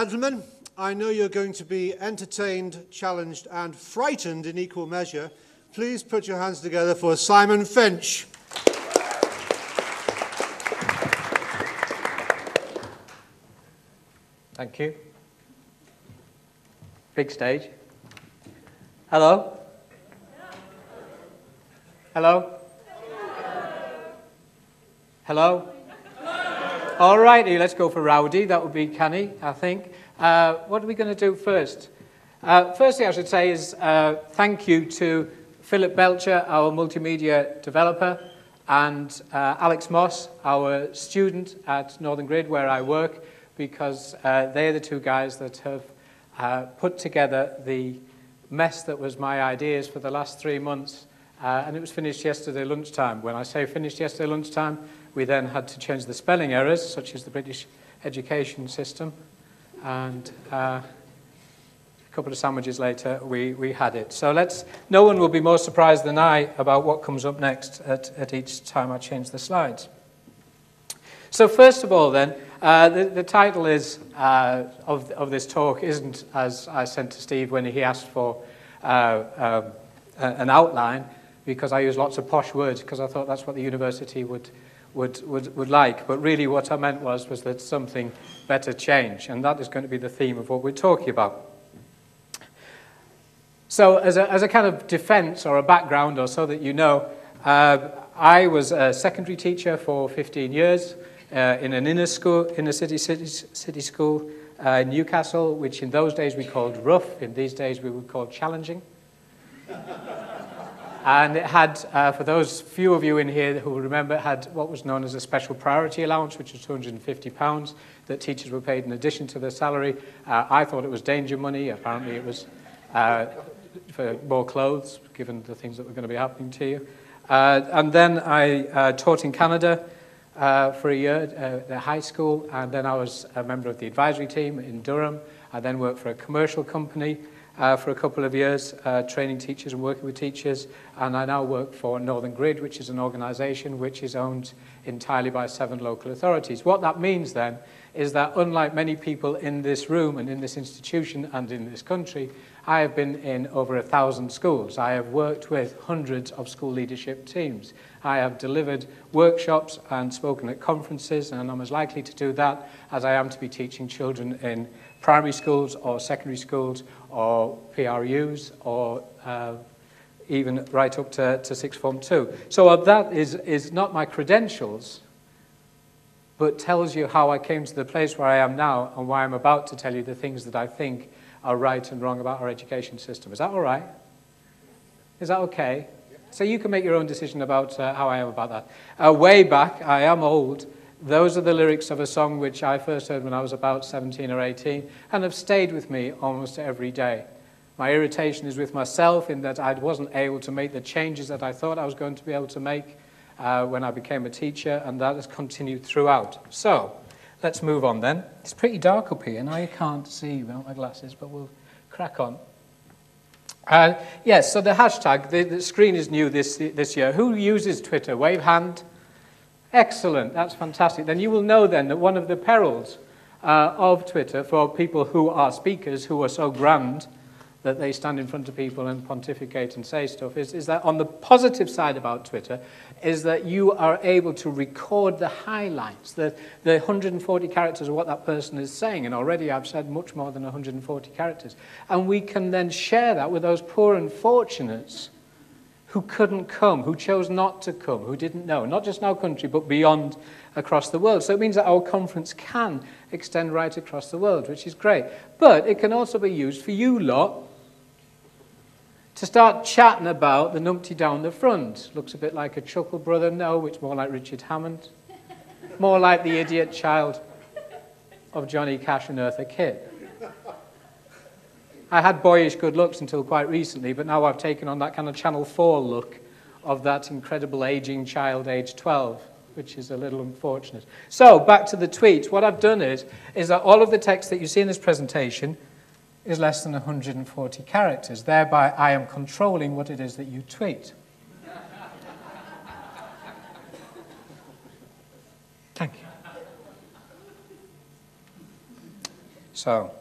gentlemen, I know you're going to be entertained, challenged and frightened in equal measure. Please put your hands together for Simon Finch. Thank you. Big stage. Hello? Hello? Hello? All righty, let's go for rowdy. That would be canny, I think. What are we going to do first? Firstly, I should say is thank you to Philip Belcher, our multimedia developer, and Alex Moss, our student at Northern Grid, where I work, because they're the two guys that have put together the mess that was my ideas for the last 3 months. And it was finished yesterday lunchtime. When I say finished yesterday lunchtime, we then had to change the spelling errors, such as the British education system. And a couple of sandwiches later, we had it. So no one will be more surprised than I about what comes up next at each time I change the slides. So first of all then, the title is of this talk isn't, as I sent to Steve when he asked for an outline, because I use lots of posh words, because I thought that's what the university would like. But really what I meant was that something better change, and that is going to be the theme of what we're talking about. So as a kind of defense or a background, or so that you know, I was a secondary teacher for 15 years in an inner city school in Newcastle, which in those days we called rough, in these days we would call challenging. And it had, for those few of you in here who will remember, it had what was known as a special priority allowance, which was £250 that teachers were paid in addition to their salary. I thought it was danger money. Apparently it was for more clothes, given the things that were going to be happening to you. And then I taught in Canada for a year at high school, and then I was a member of the advisory team in Durham. I then worked for a commercial company for a couple of years, training teachers and working with teachers, and I now work for Northern Grid, which is an organisation which is owned entirely by 7 local authorities. What that means then is that unlike many people in this room and in this institution and in this country, I have been in over 1,000 schools. I have worked with hundreds of school leadership teams. I have delivered workshops and spoken at conferences, and I'm as likely to do that as I am to be teaching children in primary schools or secondary schools or PRUs or even right up to sixth form 2. So that is not my credentials, but tells you how I came to the place where I am now and why I'm about to tell you the things that I think are right and wrong about our education system. Is that all right? Is that okay? So you can make your own decision about how I am about that. Way back, I am old. Those are the lyrics of a song which I first heard when I was about 17 or 18 and have stayed with me almost every day. My irritation is with myself in that I wasn't able to make the changes that I thought I was going to be able to make when I became a teacher, and that has continued throughout. So let's move on then. It's pretty dark up here. Now you can't see without my glasses, but we'll crack on. Yes, so the hashtag, the screen is new this year. Who uses Twitter? Wave hand. Excellent, that's fantastic. Then you will know then that one of the perils of Twitter for people who are speakers, who are so grand that they stand in front of people and pontificate and say stuff, is that on the positive side about Twitter is that you are able to record the highlights, the 140 characters of what that person is saying, and already I've said much more than 140 characters. And we can then share that with those poor unfortunates who couldn't come, who chose not to come, who didn't know, not just in our country, but beyond across the world. So it means that our conference can extend right across the world, which is great. But it can also be used for you lot to start chatting about the numpty down the front. Looks a bit like a Chuckle Brother. No, it's more like Richard Hammond. More like the idiot child of Johnny Cash and Eartha Kitt. I had boyish good looks until quite recently, but now I've taken on that kind of Channel 4 look of that incredible aging child, age 12, which is a little unfortunate. So, back to the tweets. What I've done is that all of the text that you see in this presentation is less than 140 characters. Thereby, I am controlling what it is that you tweet. Thank you. So.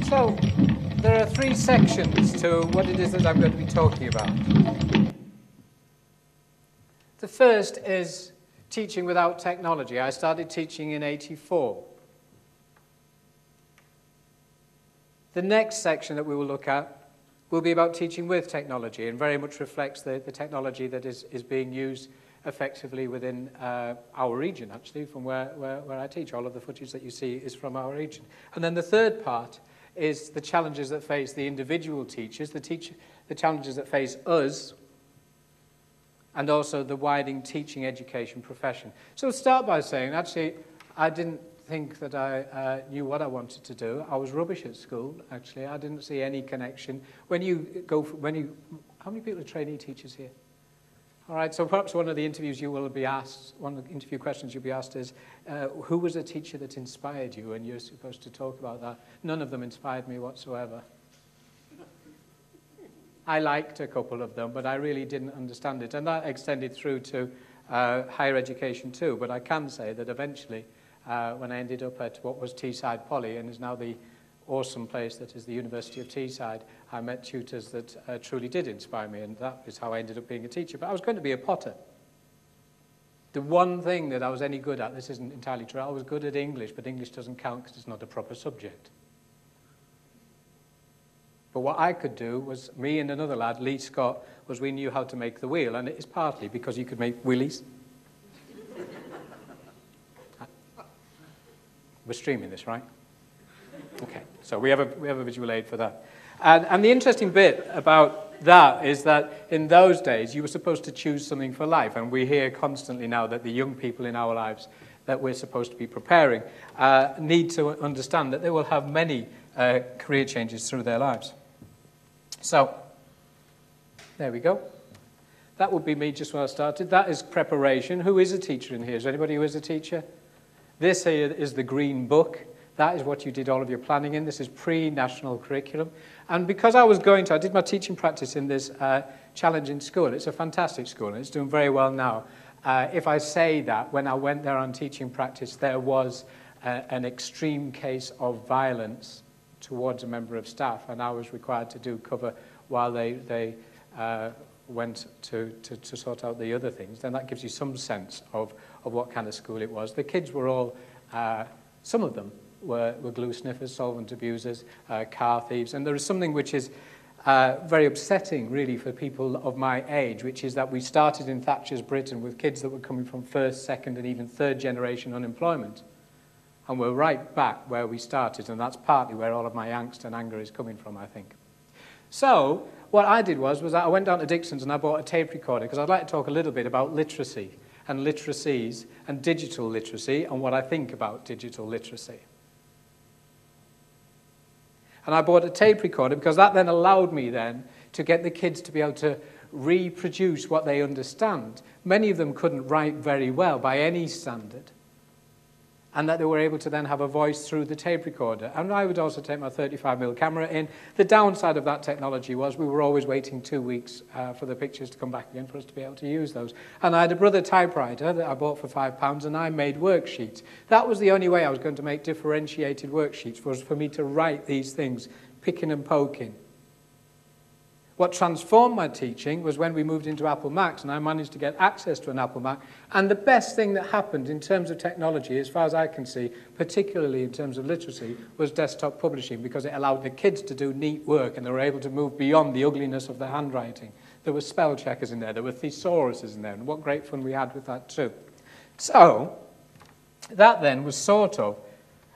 So, there are three sections to what it is that I'm going to be talking about. The first is teaching without technology. I started teaching in '84. The next section that we will look at will be about teaching with technology and very much reflects the technology that is being used effectively within our region, actually, from where I teach. All of the footage that you see is from our region. And then the third part is the challenges that face the individual teachers, the challenges that face us, and also the widening teaching education profession. So I'll start by saying, actually, I didn't think that I knew what I wanted to do. I was rubbish at school, actually. I didn't see any connection. How many people are trainee teachers here? All right, so perhaps one of the interviews you will be asked, one of the interview questions you'll be asked is, who was a teacher that inspired you? And you're supposed to talk about that. None of them inspired me whatsoever. I liked a couple of them, but I really didn't understand it. And that extended through to higher education too. But I can say that eventually, when I ended up at what was Teesside Poly and is now the awesome place that is the University of Teesside, I met tutors that truly did inspire me, and that is how I ended up being a teacher. But I was going to be a potter. The one thing that I was any good at, this isn't entirely true, I was good at English, but English doesn't count because it's not a proper subject. But what I could do was, me and another lad, Lee Scott, was we knew how to make the wheel, and it is partly because you could make wheelies. We're streaming this, right? Okay, so we have a visual aid for that. And the interesting bit about that is that in those days, you were supposed to choose something for life, and we hear constantly now that the young people in our lives that we're supposed to be preparing need to understand that they will have many career changes through their lives. So, there we go. That would be me just when I started. That is preparation. Who is a teacher in here? Is there anybody who is a teacher? This here is the green book. That is what you did all of your planning in. This is pre-national curriculum. And because I did my teaching practice in this challenging school. It's a fantastic school, and it's doing very well now. If I say that, when I went there on teaching practice, there was an extreme case of violence towards a member of staff, and I was required to do cover while they went to sort out the other things. Then that gives you some sense of what kind of school it was. The kids were all, some of them were glue sniffers, solvent abusers, car thieves, and there is something which is very upsetting, really, for people of my age, which is that we started in Thatcher's Britain with kids that were coming from first, second, and even third generation unemployment. And we're right back where we started, and that's partly where all of my angst and anger is coming from, I think. So what I did was I went down to Dixon's and I bought a tape recorder, because I'd like to talk a little bit about literacy and literacies and digital literacy and what I think about digital literacy. And I bought a tape recorder because that then allowed me then to get the kids to be able to reproduce what they understand. Many of them couldn't write very well by any standard. And that they were able to then have a voice through the tape recorder. And I would also take my 35mm camera in. The downside of that technology was we were always waiting 2 weeks for the pictures to come back again for us to be able to use those. And I had a Brother typewriter that I bought for £5, and I made worksheets. That was the only way I was going to make differentiated worksheets, was for me to write these things, picking and poking. What transformed my teaching was when we moved into Apple Macs and I managed to get access to an Apple Mac. And the best thing that happened in terms of technology, as far as I can see, particularly in terms of literacy, was desktop publishing, because it allowed the kids to do neat work and they were able to move beyond the ugliness of their handwriting. There were spell checkers in there, there were thesauruses in there, and what great fun we had with that too. So that then was sort of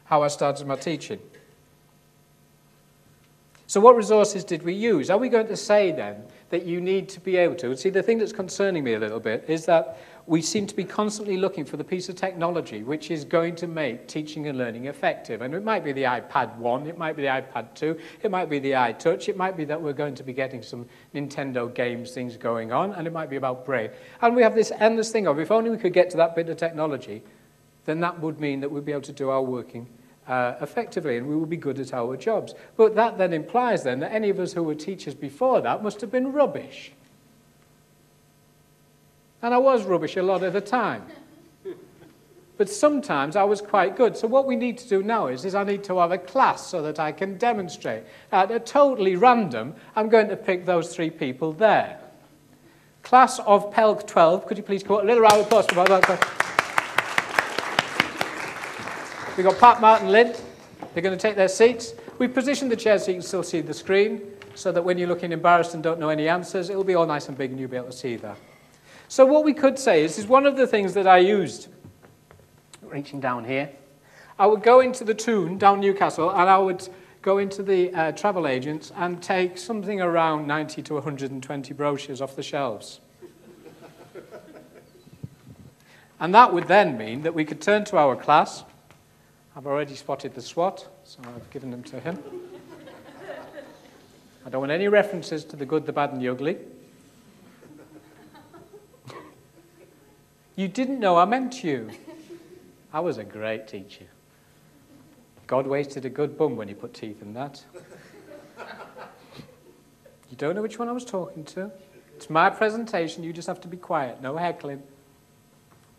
how I started my teaching. So what resources did we use? Are we going to say then that you need to be able to? See, the thing that's concerning me a little bit is that we seem to be constantly looking for the piece of technology which is going to make teaching and learning effective. And it might be the iPad 1, it might be the iPad 2, it might be the iTouch, it might be that we're going to be getting some Nintendo games things going on, and it might be about Braille. And we have this endless thing of, if only we could get to that bit of technology, then that would mean that we'd be able to do our working effectively, and we will be good at our jobs. But that then implies then that any of us who were teachers before that must have been rubbish. And I was rubbish a lot of the time. But sometimes I was quite good. So what we need to do now is I need to have a class so that I can demonstrate. At totally random, I'm going to pick those 3 people there. Class of Pelk 12, could you please go a little round of applause for that? We've got Pat, Martin, Lynn. They're going to take their seats. We've positioned the chairs so you can still see the screen, so that when you're looking embarrassed and don't know any answers, it'll be all nice and big and you'll be able to see that. So what we could say is one of the things that I used, reaching down here, I would go into the Toon down Newcastle, and I would go into the travel agents and take something around 90 to 120 brochures off the shelves. And that would then mean that we could turn to our class. I've already spotted the SWAT, so I've given them to him. I don't want any references to the good, the bad, and the ugly. You didn't know I meant you. I was a great teacher. God wasted a good bum when he put teeth in that. You don't know which one I was talking to. It's my presentation, you just have to be quiet, no heckling.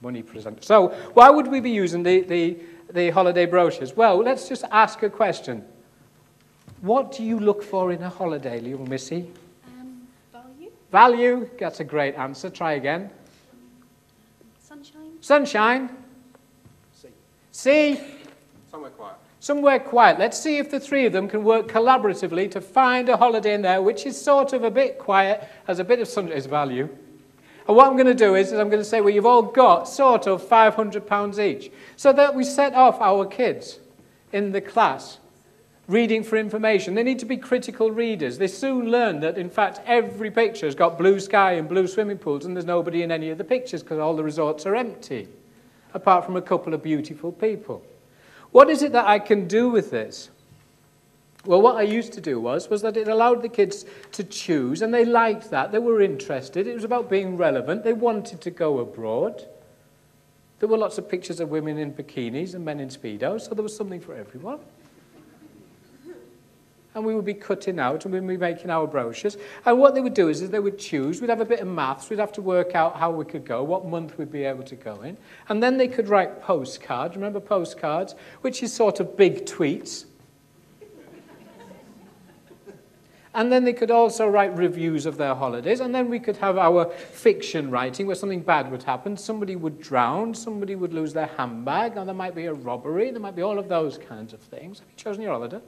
Money presenter. So why would we be using the holiday brochures? Well, let's just ask a question. What do you look for in a holiday, little missy? Value. Value. That's a great answer. Try again. Sunshine. Sunshine. See. Somewhere quiet. Somewhere quiet. Let's see if the 3 of them can work collaboratively to find a holiday in there which is sort of a bit quiet, has a bit of sunshine. Is value. And what I'm going to do is I'm going to say, well, you've all got sort of £500 each. So that we set off our kids in the class reading for information. They need to be critical readers. They soon learn that, in fact, every picture has got blue sky and blue swimming pools, and there's nobody in any of the pictures because all the resorts are empty, apart from a couple of beautiful people. What is it that I can do with this? Well, what I used to do was that it allowed the kids to choose, and they liked that. They were interested. It was about being relevant. They wanted to go abroad. There were lots of pictures of women in bikinis and men in Speedos, so there was something for everyone. And we would be cutting out, and we'd be making our brochures. And what they would do is they would choose. We'd have a bit of maths. We'd have to work out how we could go, what month we'd be able to go in. And then they could write postcards. Remember postcards? Which is sort of big tweets. And then they could also write reviews of their holidays. And then we could have our fiction writing where something bad would happen. Somebody would drown. Somebody would lose their handbag. Or there might be a robbery. There might be all of those kinds of things. Have you chosen your holiday?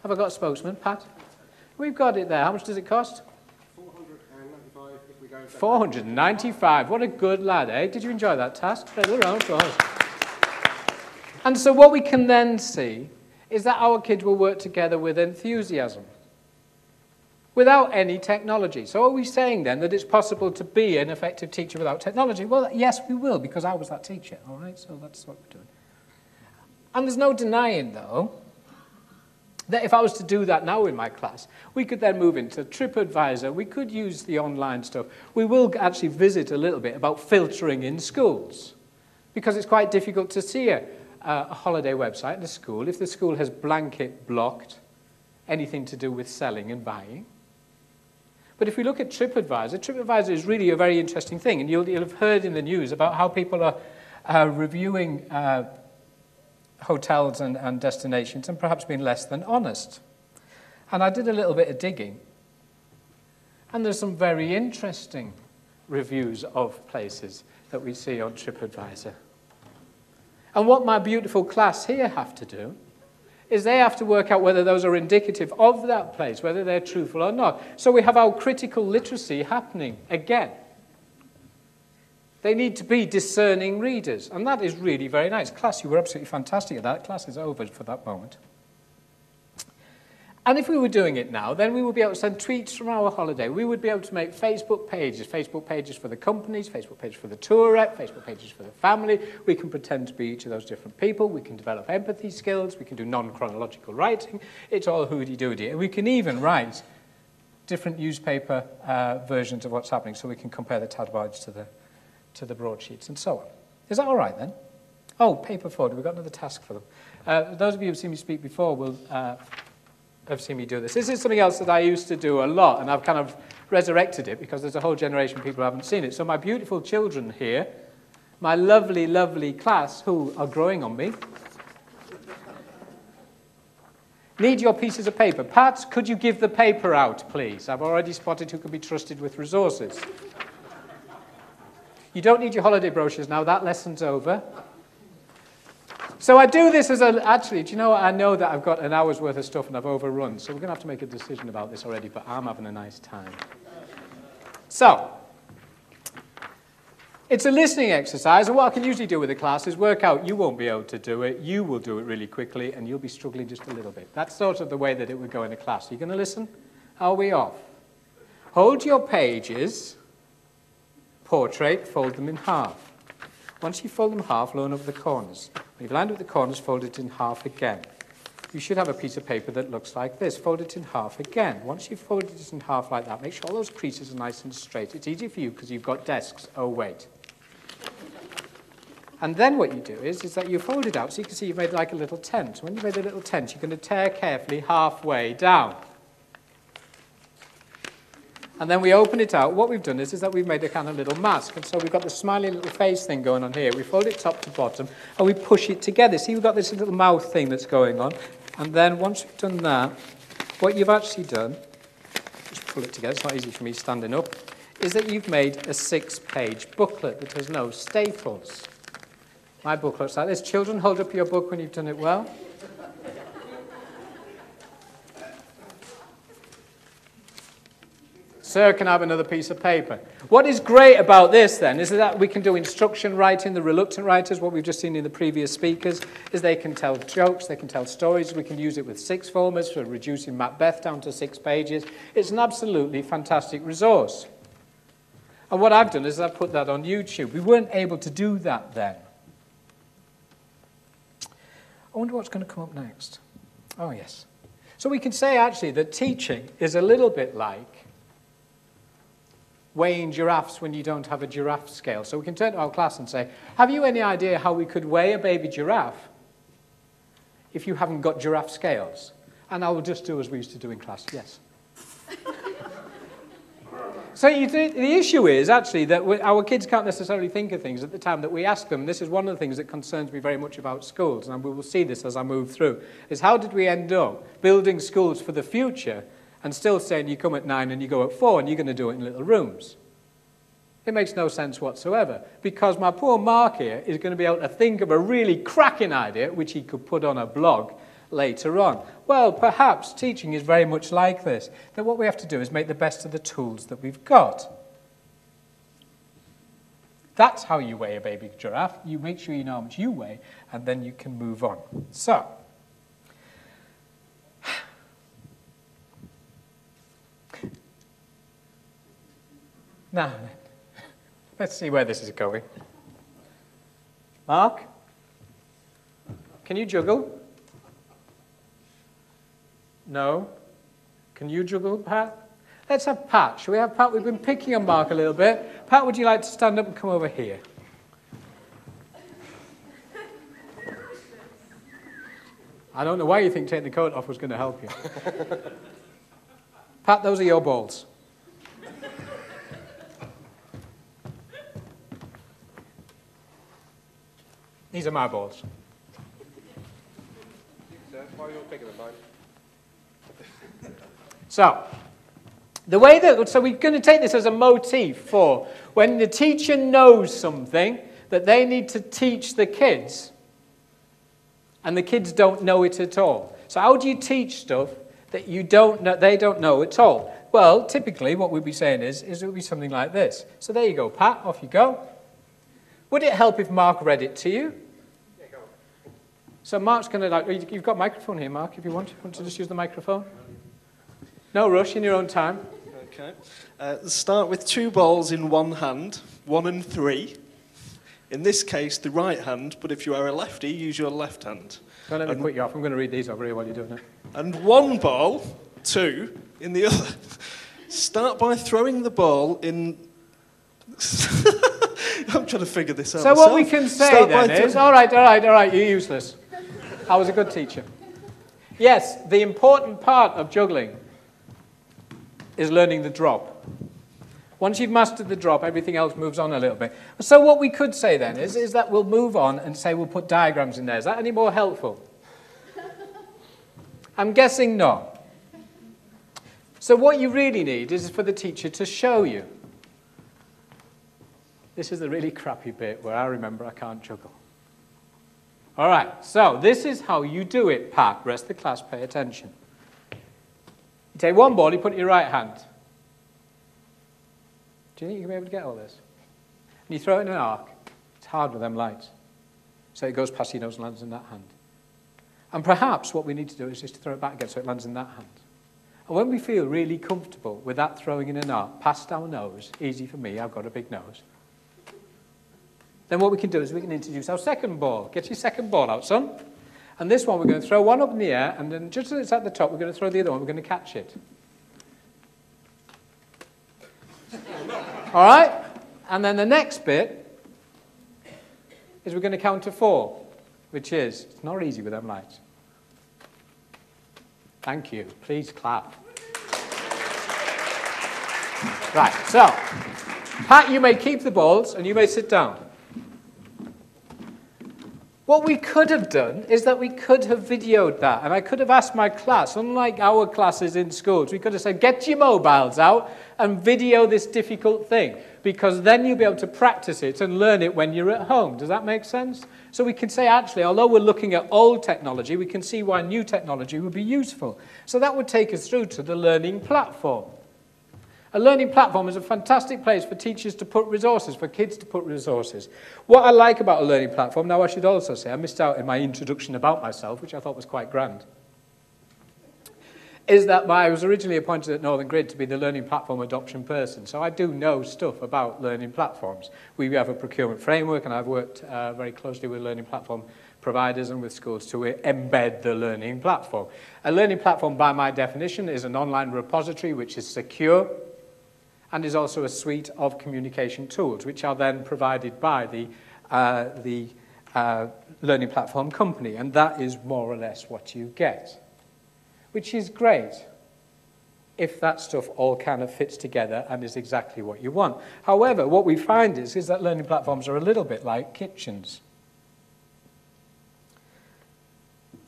Have I got a spokesman, Pat? We've got it there. How much does it cost? 495 if we go into 495. What a good lad, eh? Did you enjoy that task? Another round of applause. And so what we can then see is that our kids will work together with enthusiasm, without any technology. So are we saying then that it's possible to be an effective teacher without technology? Well, yes, we will, because I was that teacher, all right? So that's what we're doing. And there's no denying, though, that if I was to do that now in my class, we could then move into TripAdvisor, we could use the online stuff. We will actually visit a little bit about filtering in schools, because it's quite difficult to see a holiday website in a school if the school has blanket blocked anything to do with selling and buying. But if we look at TripAdvisor, TripAdvisor is really a very interesting thing, and you'll have heard in the news about how people are reviewing hotels and destinations and perhaps being less than honest. And I did a little bit of digging, and there's some very interesting reviews of places that we see on TripAdvisor. And what my beautiful class here have to do is they have to work out whether those are indicative of that place, whether they're truthful or not. So we have our critical literacy happening again. They need to be discerning readers, and that is really very nice. Class, you were absolutely fantastic at that. Class is over for that moment. And if we were doing it now, then we would be able to send tweets from our holiday. We would be able to make Facebook pages for the companies, Facebook pages for the tour rep, Facebook pages for the family. We can pretend to be each of those different people. We can develop empathy skills. We can do non-chronological writing. It's all hoody-doody. And we can even write different newspaper versions of what's happening, so we can compare the tabloids to the broadsheets and so on. Is that all right, then? Oh, paper forward. We've got another task for them. Those of you who've seen me speak before will have seen me do this. This is something else that I used to do a lot, and I've kind of resurrected it because there's a whole generation of people who haven't seen it. So my beautiful children here, my lovely, lovely class, who are growing on me, need your pieces of paper. Pat, could you give the paper out, please? I've already spotted who can be trusted with resources. You don't need your holiday brochures now. That lesson's over. So I do this as actually, do you know what? I know that I've got an hour's worth of stuff and I've overrun, so we're going to have to make a decision about this already, but I'm having a nice time. So, it's a listening exercise, and what I can usually do with the class is work out you won't be able to do it, you will do it really quickly, and you'll be struggling just a little bit. That's sort of the way that it would go in a class. Are you going to listen? Are we off? Hold your pages, portrait, fold them in half. Once you fold them in half, line over the corners. When you've lined up the corners, fold it in half again. You should have a piece of paper that looks like this. Fold it in half again. Once you've folded it in half like that, make sure all those creases are nice and straight. It's easy for you because you've got desks. Oh, wait. And then what you do is that you fold it out so you can see you've made like a little tent. When you've made a little tent, you're going to tear carefully halfway down. And then we open it out. What we've done is that we've made a kind of little mask. And so we've got the smiley little face thing going on here. We fold it top to bottom, and we push it together. See, we've got this little mouth thing that's going on. And then once we've done that, what you've actually done, just pull it together, it's not easy for me standing up, is that you've made a 6-page booklet that has no staples. My booklet's like this. Children, hold up your book when you've done it well. Sir, can I have another piece of paper? What is great about this, then, is that we can do instruction writing. The reluctant writers, what we've just seen in the previous speakers, is they can tell jokes, they can tell stories. We can use it with sixth formers for reducing Macbeth down to 6 pages. It's an absolutely fantastic resource. And what I've done is I've put that on YouTube. We weren't able to do that then. I wonder what's going to come up next. Oh, yes. So we can say, actually, that teaching is a little bit like weighing giraffes when you don't have a giraffe scale. So we can turn to our class and say, have you any idea how we could weigh a baby giraffe if you haven't got giraffe scales? And I will just do as we used to do in class, yes. So the issue is, actually, that our kids can't necessarily think of things at the time that we ask them. And this is one of the things that concerns me very much about schools, and we will see this as I move through, is how did we end up building schools for the future and still saying you come at 9 and you go at 4 and you're going to do it in little rooms? It makes no sense whatsoever, because my poor Mark here is going to be able to think of a really cracking idea, which he could put on a blog, later on. Well, perhaps teaching is very much like this, that what we have to do is make the best of the tools that we've got. That's how you weigh a baby giraffe. You make sure you know how much you weigh, and then you can move on. So, now then, let's see where this is going. Mark? Can you juggle? No? Can you juggle, Pat? Let's have Pat. Shall we have Pat? We've been picking on Mark a little bit. Pat, would you like to stand up and come over here? I don't know why you think taking the coat off was going to help you. Pat, those are your balls. These are my balls. Why are you bigger than mine? So, the way that, so we're going to take this as a motif for when the teacher knows something that they need to teach the kids, and the kids don't know it at all. So how do you teach stuff that you don't know, they don't know at all? Well, typically what we'd be saying is it would be something like this. So there you go, Pat, off you go. Would it help if Mark read it to you? Yeah, go on. So Mark's going to, you've got a microphone here, Mark, if you want. Want to just use the microphone? No rush, in your own time. Okay. Start with 2 balls in one hand, 1 and 3. In this case, the right hand, but if you are a lefty, use your left hand. Don't let me put you off. I'm going to read these over here while you're doing it. And 1 ball, 2, in the other. Start by throwing the ball in... I'm trying to figure this out So myself. what we can say then is, all right, you're useless. I was a good teacher. Yes, the important part of juggling is learning the drop. Once you've mastered the drop, everything else moves on a little bit. So what we could say then is that we'll move on and say we'll put diagrams in there. Is that any more helpful? I'm guessing not. So what you really need is for the teacher to show you. This is the really crappy bit where I remember I can't juggle. All right, so this is how you do it, Pat. Rest of the class, pay attention. You take 1 ball, you put it in your right hand. Do you think you can be able to get all this? And you throw it in an arc. It's hard with them lights. So it goes past your nose and lands in that hand. And perhaps what we need to do is just to throw it back again so it lands in that hand. And when we feel really comfortable with that throwing in an arc past our nose, easy for me, I've got a big nose, then what we can do is we can introduce our second ball. Get your second ball out, son. And this one, we're going to throw one up in the air, and then just as it's at the top, we're going to throw the other one, we're going to catch it. All right? And then the next bit is we're going to count to 4, which is, it's not easy with them lights. Thank you. Please clap. Right, so, Pat, you may keep the balls, and you may sit down. What we could have done is that we could have videoed that, and I could have asked my class, unlike our classes in schools, we could have said, get your mobiles out and video this difficult thing, because then you'll be able to practice it and learn it when you're at home. Does that make sense? So we can say, actually, although we're looking at old technology, we can see why new technology would be useful. So that would take us through to the learning platform. A learning platform is a fantastic place for teachers to put resources, for kids to put resources. What I like about a learning platform, now I should also say, I missed out in my introduction about myself, which I thought was quite grand, is that I was originally appointed at Northern Grid to be the learning platform adoption person. So I do know stuff about learning platforms. We have a procurement framework, and I've worked very closely with learning platform providers and with schools to embed the learning platform. A learning platform, by my definition, is an online repository which is secure, and is also a suite of communication tools, which are then provided by the learning platform company. And that is more or less what you get, which is great if that stuff all kind of fits together and is exactly what you want. However, what we find is that learning platforms are a little bit like kitchens,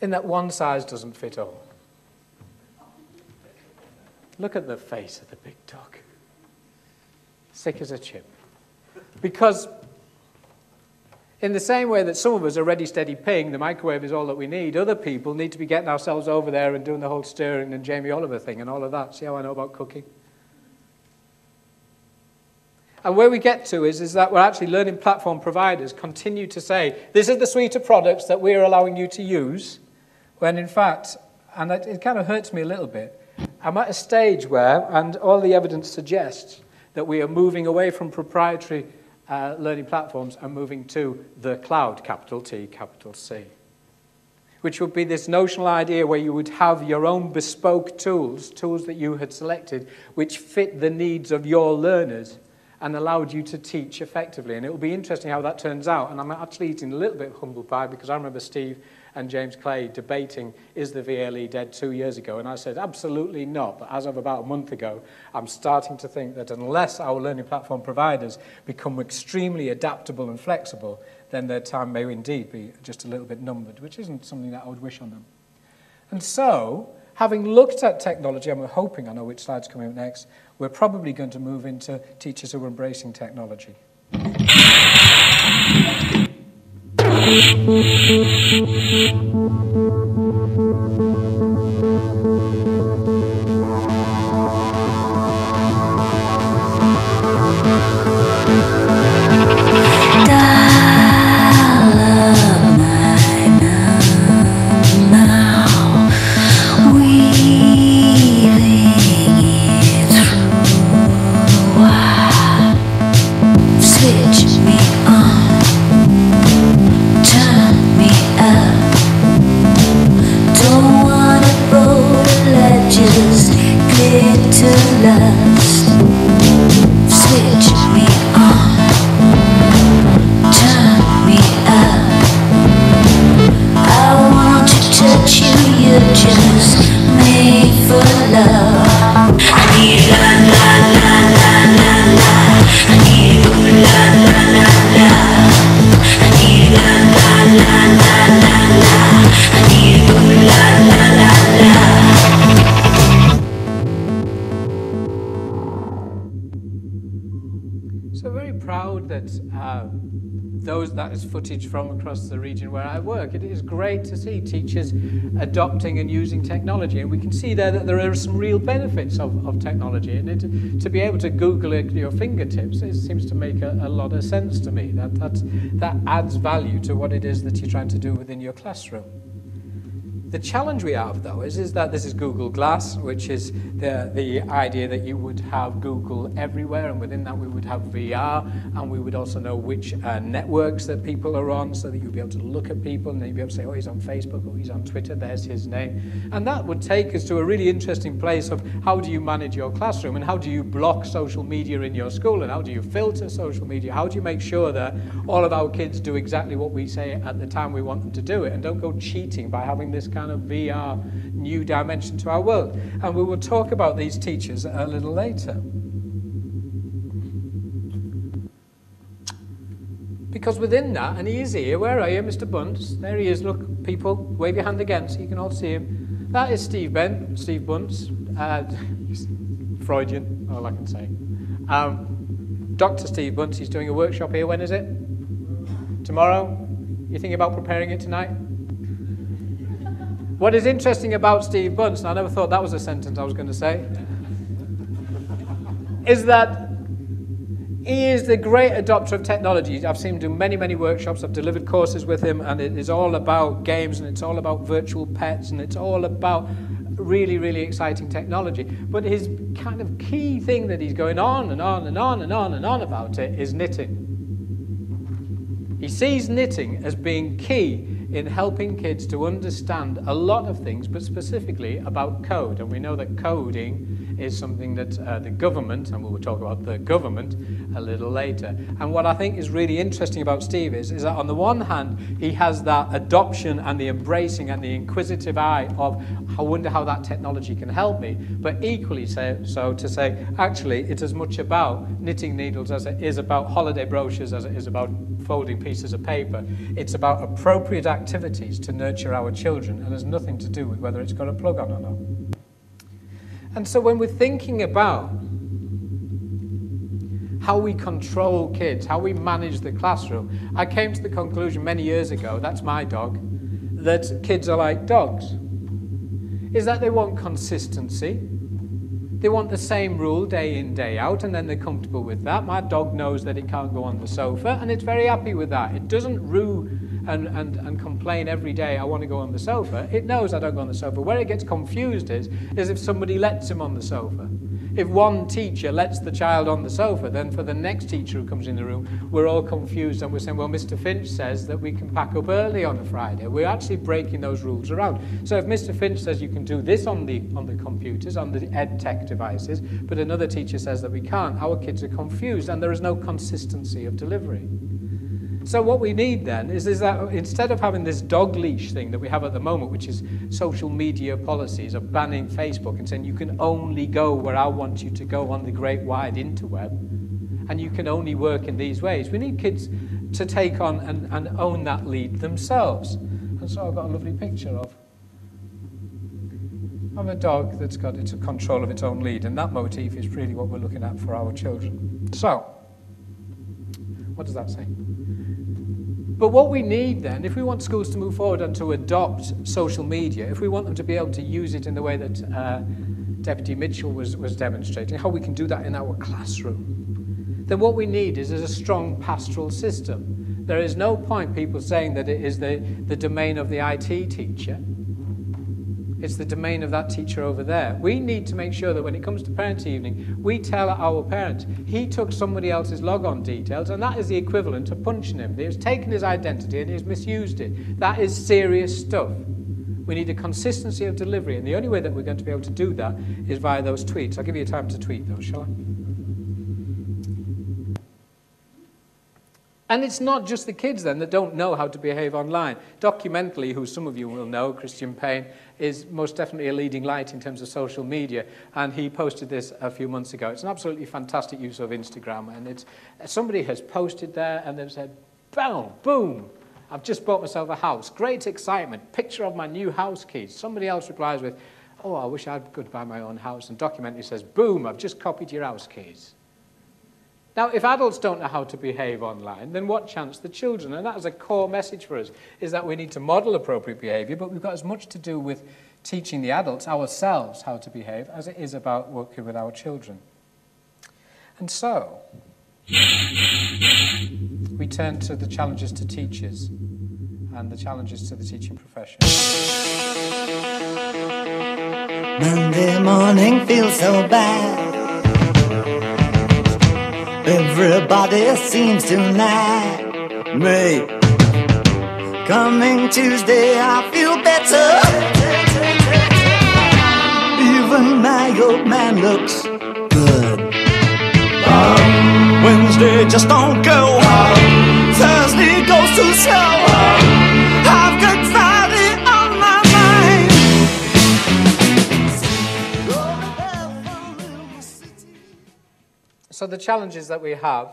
in that one size doesn't fit all. Look at the face of the big dog. Sick as a chip. Because In the same way that some of us are ready, steady, ping, the microwave is all that we need, other people need to be getting ourselves over there and doing the whole stirring and Jamie Oliver thing and all of that. See how I know about cooking? And where we get to is that we're actually learning platform providers continue to say, this is the suite of products that we're allowing you to use, when in fact, and it kind of hurts me a little bit, I'm at a stage where, and all the evidence suggests, that we are moving away from proprietary learning platforms and moving to the cloud, capital T, capital C, which would be this notional idea where you would have your own bespoke tools that you had selected, which fit the needs of your learners and allowed you to teach effectively. And it will be interesting how that turns out. And I'm actually eating a little bit of humble pie because I remember Steve and James Clay debating, is the VLE dead 2 years ago? And I said, absolutely not. But as of about a month ago, I'm starting to think that unless our learning platform providers become extremely adaptable and flexible, then their time may indeed be just a little bit numbered, which isn't something that I would wish on them. And so, having looked at technology, and we're hoping, I know which slide's coming up next, we're probably going to move into teachers who are embracing technology. That is footage from across the region where I work. It is great to see teachers adopting and using technology, and we can see there that there are some real benefits of technology, and to be able to Google it at your fingertips, it seems to make a lot of sense to me. That adds value to what it is that you're trying to do within your classroom. The challenge we have, though, is that this is Google Glass, which is the idea that you would have Google everywhere, and within that we would have VR, and we would also know which networks that people are on, so that you'd be able to look at people, and then you'd be able to say, oh, he's on Facebook, or he's on Twitter, there's his name. And that would take us to a really interesting place of how do you manage your classroom, and how do you block social media in your school, and how do you filter social media? How do you make sure that all of our kids do exactly what we say at the time we want them to do it, and don't go cheating by having this kind of VR new dimension to our world? And we will talk about these teachers a little later. Because within that, and he is here, where are you, Mr. Bunce? There he is, look, people, wave your hand again so you can all see him. That is Steve Bunce, Freudian, all I can say. Dr. Steve Bunce, he's doing a workshop here, when is it? Tomorrow? You thinking about preparing it tonight? What is interesting about Steve Bunce, and I never thought that was a sentence I was going to say, is that he is the great adopter of technology. I've seen him do many, many workshops. I've delivered courses with him, and it is all about games, and it's all about virtual pets, and it's all about really, really exciting technology. But his kind of key thing that he's going on and on and on and on and on about it is knitting. He sees knitting as being key in helping kids to understand a lot of things, but specifically about code. And we know that coding is something that the government, and we will talk about the government a little later. And what I think is really interesting about Steve is that on the one hand, he has that adoption and the embracing and the inquisitive eye of, I wonder how that technology can help me, but equally so to say, actually, it's as much about knitting needles as it is about holiday brochures, as it is about folding pieces of paper. It's about appropriate activities to nurture our children, and has nothing to do with whether it's got a plug on or not. And so when we're thinking about how we control kids, how we manage the classroom, I came to the conclusion many years ago, that's my dog, that kids are like dogs. Is that they want consistency. They want the same rule day in, day out, and then they're comfortable with that. My dog knows that it can't go on the sofa, and it's very happy with that. It doesn't rue and complain every day, I want to go on the sofa. It knows I don't go on the sofa. Where it gets confused is if somebody lets him on the sofa. If one teacher lets the child on the sofa, then for the next teacher who comes in the room, we're all confused and we're saying, well, Mr. Finch says that we can pack up early on a Friday. We're actually breaking those rules around. So if Mr. Finch says you can do this on the computers, on the ed tech devices, but another teacher says that we can't, our kids are confused and there is no consistency of delivery. So what we need then is that instead of having this dog leash thing that we have at the moment, which is social media policies of banning Facebook and saying you can only go where I want you to go on the great wide interweb, and you can only work in these ways, we need kids to take on and own that lead themselves. And so I've got a lovely picture of a dog that's got its control of its own lead, and that motif is really what we're looking at for our children. So, what does that say? But what we need then, if we want schools to move forward and to adopt social media, if we want them to be able to use it in the way that Deputy Mitchell was demonstrating, how we can do that in our classroom, then what we need is a strong pastoral system. There is no point people saying that it is the domain of the IT teacher. It's the domain of that teacher over there. We need to make sure that when it comes to parent evening, we tell our parents, he took somebody else's logon details, and that is the equivalent of punching him. He has taken his identity and he has misused it. That is serious stuff. We need a consistency of delivery, and the only way that we're going to be able to do that is via those tweets. I'll give you time to tweet those, shall I? And it's not just the kids then that don't know how to behave online. Documentally, who some of you will know, Christian Payne, is most definitely a leading light in terms of social media, and he posted this a few months ago. It's an absolutely fantastic use of Instagram, and somebody has posted there and they've said, boom, boom, I've just bought myself a house, great excitement, picture of my new house keys. Somebody else replies with, oh, I wish I could buy my own house, and documentally says, boom, I've just copied your house keys. Now, if adults don't know how to behave online, then what chance the children? And that is a core message for us, is that we need to model appropriate behaviour, but we've got as much to do with teaching the adults, ourselves, how to behave, as it is about working with our children. And so, we turn to the challenges to teachers and the challenges to the teaching profession. Monday morning feels so bad. Everybody seems to nag me. Coming Tuesday, I feel better. Even my old man looks good. Wednesday just don't go. Thursday goes too slow. I've got Friday on my mind. So the challenges that we have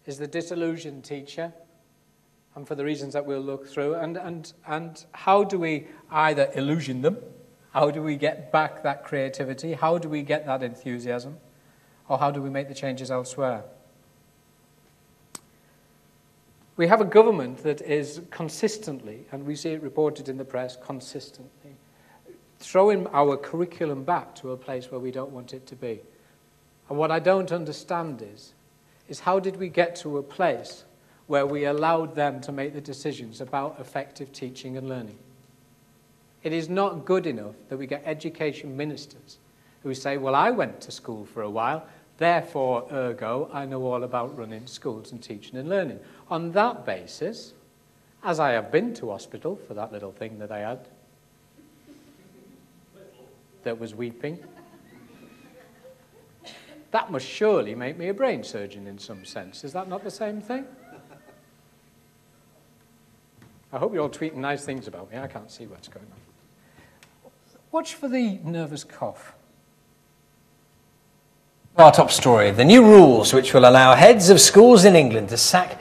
is the disillusioned teacher, and for the reasons that we'll look through, and how do we either illusion them, how do we get back that creativity, how do we get that enthusiasm, or how do we make the changes elsewhere? We have a government that is consistently, and we see it reported in the press, consistently throwing our curriculum back to a place where we don't want it to be. And what I don't understand is how did we get to a place where we allowed them to make the decisions about effective teaching and learning? It is not good enough that we get education ministers who say, well, I went to school for a while, therefore, ergo, I know all about running schools and teaching and learning. On that basis, as I have been to hospital for that little thing that I had that was weeping, that must surely make me a brain surgeon in some sense. Is that not the same thing? I hope you're all tweeting nice things about me. I can't see what's going on. Watch for the nervous cough. Our top story, the new rules which will allow heads of schools in England to sack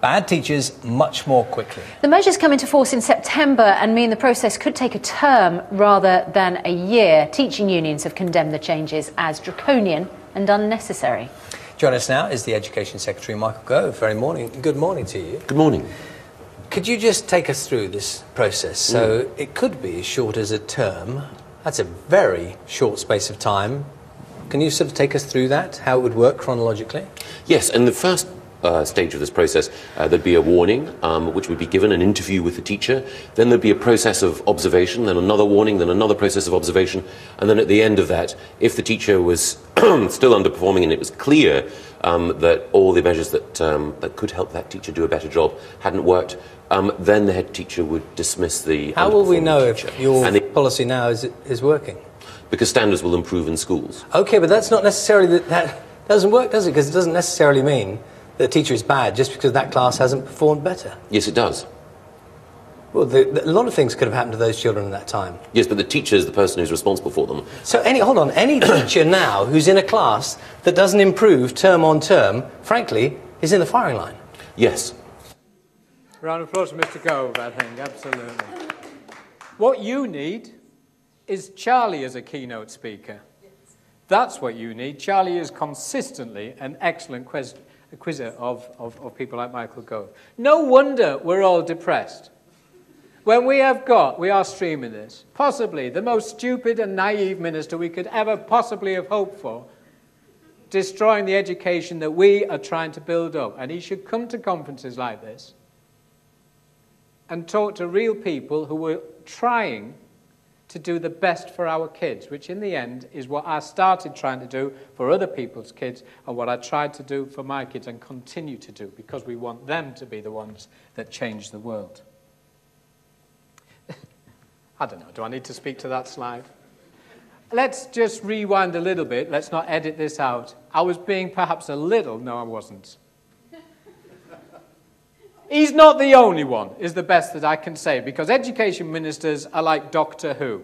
bad teachers much more quickly. The measures come into force in September and mean the process could take a term rather than a year. Teaching unions have condemned the changes as draconian and unnecessary. Joining us now is the Education Secretary, Michael Gove. Good morning to you. Good morning. Could you just take us through this process? So it could be as short as a term. That's a very short space of time. Can you sort of take us through that, how it would work chronologically? Yes, and the first stage of this process, there'd be a warning, which would be given, an interview with the teacher. Then there'd be a process of observation, then another warning, then another process of observation. And then at the end of that, if the teacher was still underperforming and it was clear that all the measures that could help that teacher do a better job hadn't worked, then the head teacher would dismiss the How will we know teacher. if your policy now is working? Because standards will improve in schools. OK, but that's not necessarily that doesn't work, does it? Because it doesn't necessarily mean that the teacher is bad just because that class hasn't performed better. Yes, it does. Well, a lot of things could have happened to those children at that time. Yes, but the teacher is the person who's responsible for them. So, any teacher now who's in a class that doesn't improve term on term, frankly, is in the firing line. Yes. Round of applause for Mr. Gove, I think, absolutely. What you need is Charlie as a keynote speaker. That's what you need. Charlie is consistently an excellent quizzer of people like Michael Gove. No wonder we're all depressed. When we are streaming this, possibly the most stupid and naive minister we could ever possibly have hoped for, destroying the education that we are trying to build up. And he should come to conferences like this and talk to real people who were trying to do the best for our kids, which in the end is what I started trying to do for other people's kids and what I tried to do for my kids and continue to do, because we want them to be the ones that change the world. I don't know, do I need to speak to that slide? Let's just rewind a little bit. Let's not edit this out. I was being perhaps a little... No, I wasn't. He's not the only one, is the best that I can say, because education ministers are like Doctor Who.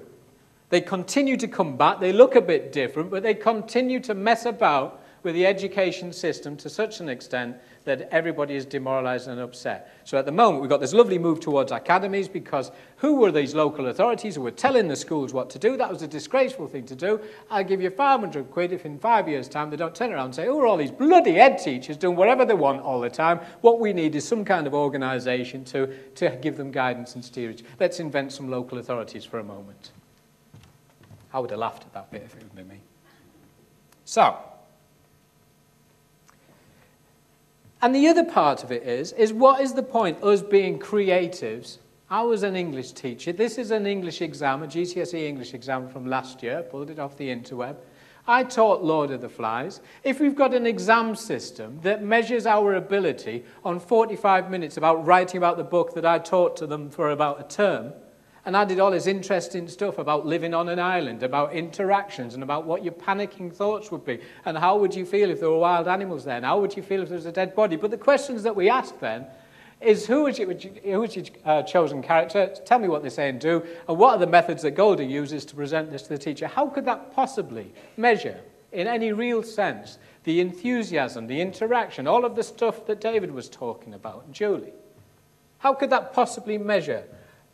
They continue to come back, they look a bit different, but they continue to mess about with the education system to such an extent that everybody is demoralised and upset. So at the moment, we've got this lovely move towards academies, because who were these local authorities who were telling the schools what to do? That was a disgraceful thing to do. I'll give you 500 quid if in 5 years' time they don't turn around and say, oh, all these bloody head teachers doing whatever they want all the time. What we need is some kind of organisation to give them guidance and steerage. Let's invent some local authorities for a moment. I would have laughed at that bit if it had been me. So, and the other part of it is what is the point, us being creatives? I was an English teacher. This is an English exam, a GCSE English exam from last year. Pulled it off the interweb. I taught Lord of the Flies. If we've got an exam system that measures our ability on 45 minutes about writing about the book that I taught to them for about a term, and I did all this interesting stuff about living on an island, about interactions, and about what your panicking thoughts would be, and how would you feel if there were wild animals there, and how would you feel if there was a dead body. But the questions that we asked then is who is your chosen character? Tell me what they say and do, and what are the methods that Goldie uses to present this to the teacher? How could that possibly measure, in any real sense, the enthusiasm, the interaction, all of the stuff that David was talking about, and Julie? How could that possibly measure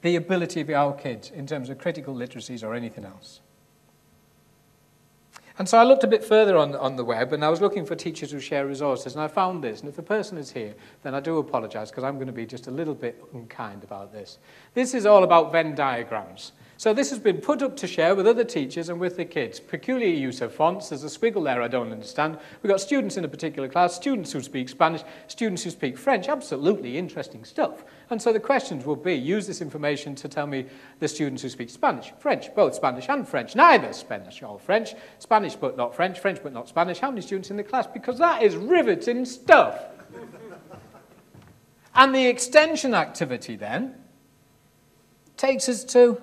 the ability of our kids in terms of critical literacies or anything else? And so I looked a bit further on the web, and I was looking for teachers who share resources, and I found this. And if the person is here, then I do apologise, because I'm going to be just a little bit unkind about this. This is all about Venn diagrams. So this has been put up to share with other teachers and with the kids. Peculiar use of fonts. There's a squiggle there I don't understand. We've got students in a particular class, students who speak Spanish, students who speak French. Absolutely interesting stuff. And so the questions will be, use this information to tell me the students who speak Spanish, French, both Spanish and French, neither Spanish or French, Spanish but not French, French but not Spanish. How many students in the class? Because that is riveting stuff. And the extension activity then takes us to...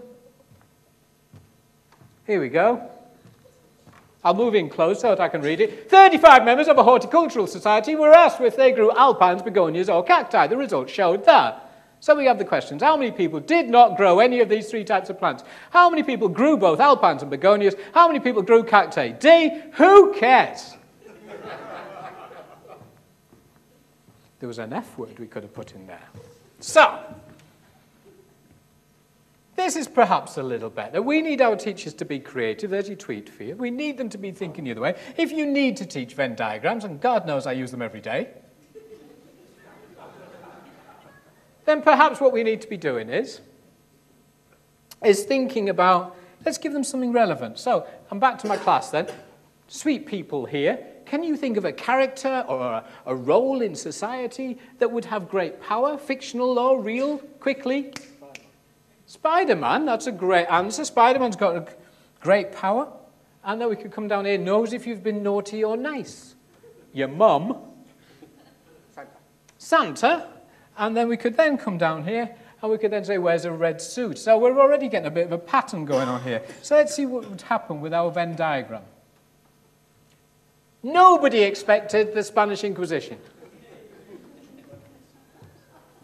Here we go. I'll move in close so that I can read it. 35 members of a horticultural society were asked if they grew alpines, begonias, or cacti. The results showed that. So we have the questions. How many people did not grow any of these three types of plants? How many people grew both alpines and begonias? How many people grew cacti? D, who cares? There was an F word we could have put in there. So, This is perhaps a little better. We need our teachers to be creative. There's your tweet for you. We need them to be thinking the other way. If you need to teach Venn diagrams, and God knows I use them every day, then perhaps what we need to be doing is thinking about, let's give them something relevant. So I'm back to my class then. Sweet people here. Can you think of a character or a role in society that would have great power, fictional or real, quickly? Spider-Man, that's a great answer. Spider-Man's got a great power. And then we could come down here, knows if you've been naughty or nice. Your mum. Santa. And then we could then come down here and we could then say, wears a red suit. So we're already getting a bit of a pattern going on here. So let's see what would happen with our Venn diagram. Nobody expected the Spanish Inquisition.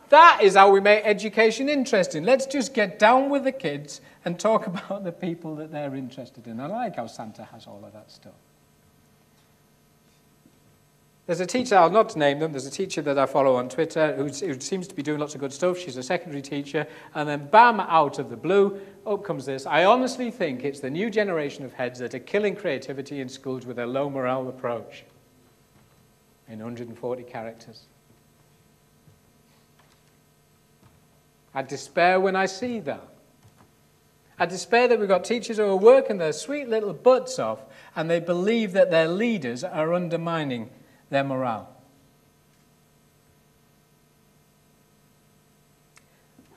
That is how we make education interesting. Let's just get down with the kids and talk about the people that they're interested in. I like how Santa has all of that stuff. There's a teacher, I'll not name them, there's a teacher that I follow on Twitter who seems to be doing lots of good stuff. She's a secondary teacher. And then bam, out of the blue, up comes this. I honestly think it's the new generation of heads that are killing creativity in schools with their low morale approach. In 140 characters. I despair when I see that. I despair that we've got teachers who are working their sweet little butts off and they believe that their leaders are undermining their morale.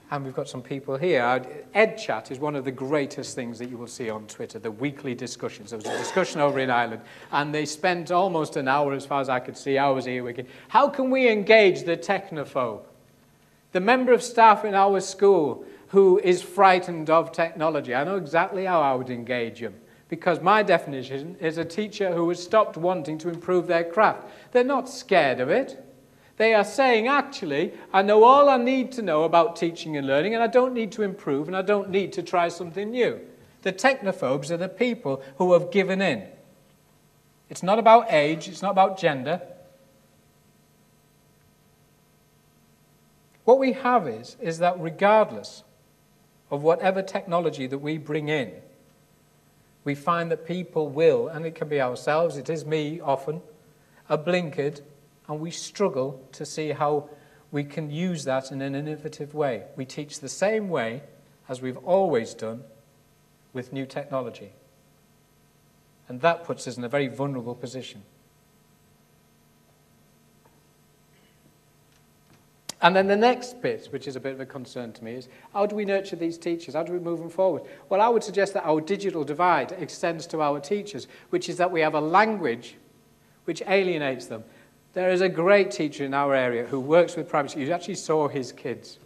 And we've got some people here. EdChat is one of the greatest things that you will see on Twitter, the weekly discussions. There was a discussion over in Ireland, and they spent almost an hour, as far as I could see, hours here. How can we engage the technophobe? The member of staff in our school who is frightened of technology. I know exactly how I would engage him. Because my definition is a teacher who has stopped wanting to improve their craft. They're not scared of it. They are saying, actually, I know all I need to know about teaching and learning, and I don't need to improve, and I don't need to try something new. The technophobes are the people who have given in. It's not about age, it's not about gender. What we have is that regardless of whatever technology that we bring in, we find that people will, and it can be ourselves, it is me often, are blinkered, and we struggle to see how we can use that in an innovative way. We teach the same way as we've always done with new technology. And that puts us in a very vulnerable position. And then the next bit, which is a bit of a concern to me, is how do we nurture these teachers? How do we move them forward? Well, I would suggest that our digital divide extends to our teachers, which is that we have a language which alienates them. There is a great teacher in our area who works with primary schools. You actually saw his kids.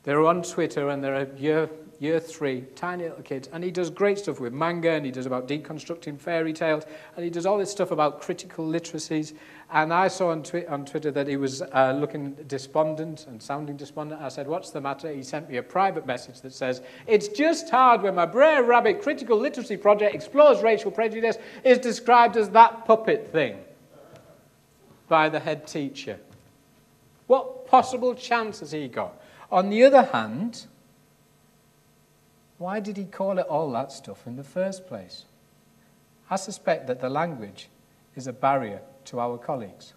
They're on Twitter, and they're year 3, tiny little kids, and he does great stuff with manga, and he does about deconstructing fairy tales, and he does all this stuff about critical literacies. And I saw on Twitter that he was looking despondent and sounding despondent. I said, what's the matter? He sent me a private message that says, it's just hard when my Brer Rabbit critical literacy project explores racial prejudice is described as that puppet thing by the head teacher. What possible chance has he got? On the other hand, why did he call it all that stuff in the first place? I suspect that the language is a barrier to our colleagues.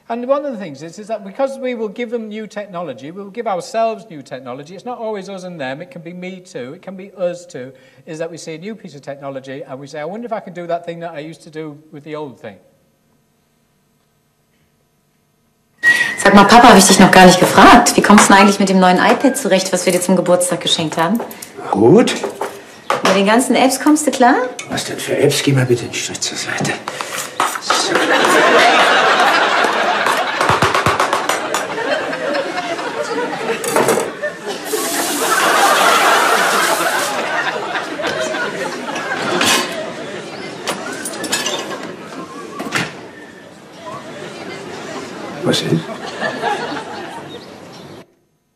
And one of the things is that because we will give them new technology, we will give ourselves new technology. It's not always us and them. It can be me too. It can be us too. Is that we see a new piece of technology and we say, I wonder if I can do that thing that I used to do with the old thing. Sag mal, Papa, habe ich dich noch gar nicht gefragt. Wie kommst du denn eigentlich mit dem neuen iPad zurecht, was wir dir zum Geburtstag geschenkt haben? Gut. Mit den ganzen Apps kommst du klar? Was denn für Apps? Geh mal bitte einen Schritt zur Seite. So. Was ist?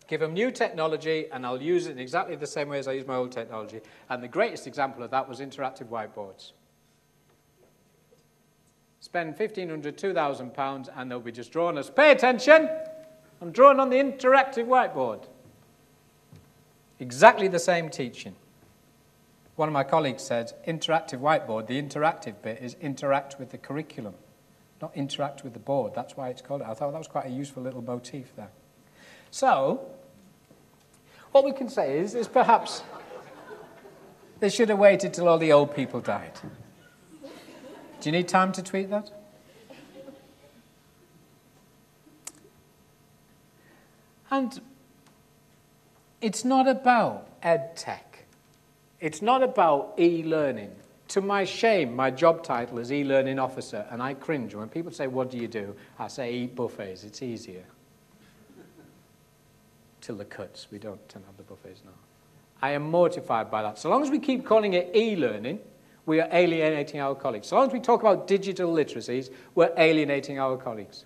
Give them new technology, and I'll use it in exactly the same way as I use my old technology. And the greatest example of that was interactive whiteboards. Spend £1,500, £2,000, and they'll be just drawing us. Pay attention! I'm drawing on the interactive whiteboard. Exactly the same teaching. One of my colleagues said, interactive whiteboard, the interactive bit is interact with the curriculum, not interact with the board. That's why it's called it. I thought that was quite a useful little motif there. So, what we can say is perhaps they should have waited till all the old people died. Do you need time to tweet that? And it's not about ed tech. It's not about e-learning. To my shame, my job title is e-learning officer, and I cringe. When people say, what do you do? I say, eat buffets. It's easier. Till the cuts. We don't tend to have the buffets now. I am mortified by that. So long as we keep calling it e-learning, we are alienating our colleagues. So long as we talk about digital literacies, we're alienating our colleagues.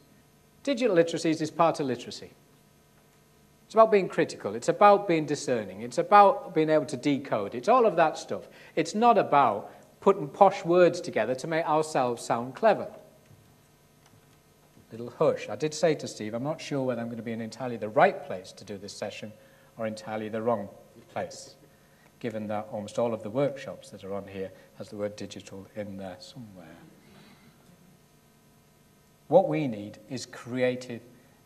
Digital literacies is part of literacy. It's about being critical. It's about being discerning. It's about being able to decode. It's all of that stuff. It's not about putting posh words together to make ourselves sound clever. Little hush. I did say to Steve, I'm not sure whether I'm going to be in entirely the right place to do this session or entirely the wrong place, given that almost all of the workshops that are on here has the word digital in there somewhere. What we need is creative,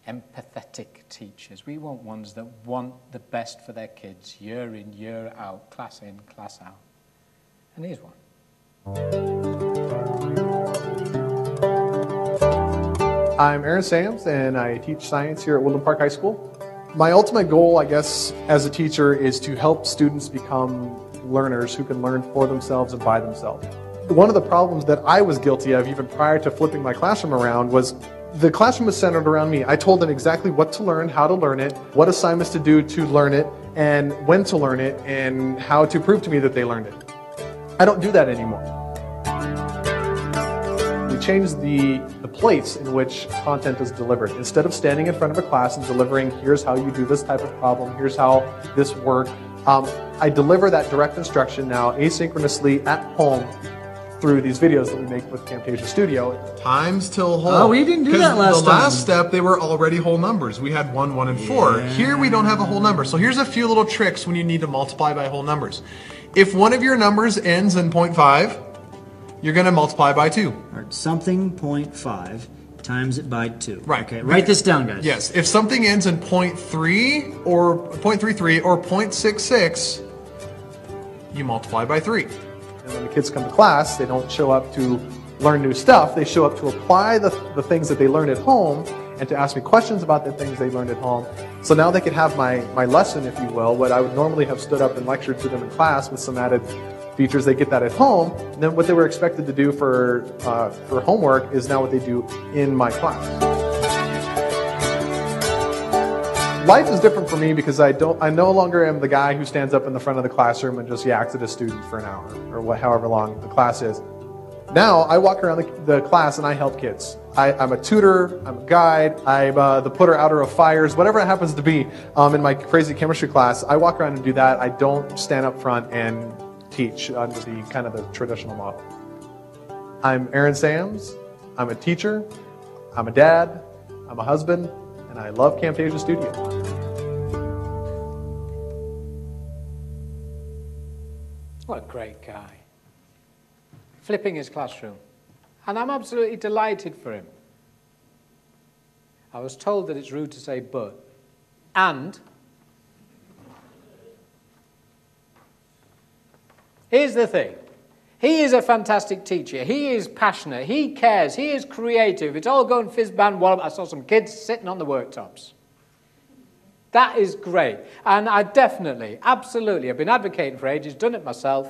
empathetic teachers. We want ones that want the best for their kids, year in, year out, class in, class out. And here's one. I'm Aaron Sams, and I teach science here at Woodland Park High School. My ultimate goal, I guess, as a teacher is to help students become learners who can learn for themselves and by themselves. One of the problems that I was guilty of even prior to flipping my classroom around was the classroom was centered around me. I told them exactly what to learn, how to learn it, what assignments to do to learn it, and when to learn it, and how to prove to me that they learned it. I don't do that anymore. We changed the place in which content is delivered. Instead of standing in front of a class and delivering, here's how you do this type of problem, here's how this works, I deliver that direct instruction now asynchronously at home through these videos that we make with Camtasia Studio. Times till whole. Oh, we didn't do that last time. The last step, they were already whole numbers. We had 1, 1, and 4. Yeah. Here we don't have a whole number. So here's a few little tricks when you need to multiply by whole numbers. If one of your numbers ends in 0.5, you're going to multiply by 2. Or something 0.5 times it by 2. Right. Okay, write this down, guys. Yes. If something ends in 0.3 or 0.33 or 0.66, you multiply by 3. And when the kids come to class, they don't show up to learn new stuff. They show up to apply the things that they learned at home and to ask me questions about the things they learned at home. So now they can have my lesson, if you will, what I would normally have stood up and lectured to them in class with some added features. They get that at home. And then what they were expected to do for homework is now what they do in my class. Life is different for me because I no longer am the guy who stands up in the front of the classroom and just yaks at a student for an hour or however long the class is. Now I walk around the class and I help kids. I'm a tutor, I'm a guide, I'm the putter outer of fires, whatever it happens to be in my crazy chemistry class. I walk around and do that. I don't stand up front and teach under the kind of the traditional model. I'm Aaron Sams. I'm a teacher. I'm a dad. I'm a husband. And I love Camtasia Studio. What a great guy. Flipping his classroom. And I'm absolutely delighted for him. I was told that it's rude to say but. And here's the thing. He is a fantastic teacher. He is passionate. He cares. He is creative. It's all going fizz-bang wallop. I saw some kids sitting on the worktops. That is great. And I definitely, absolutely, I've been advocating for ages, done it myself.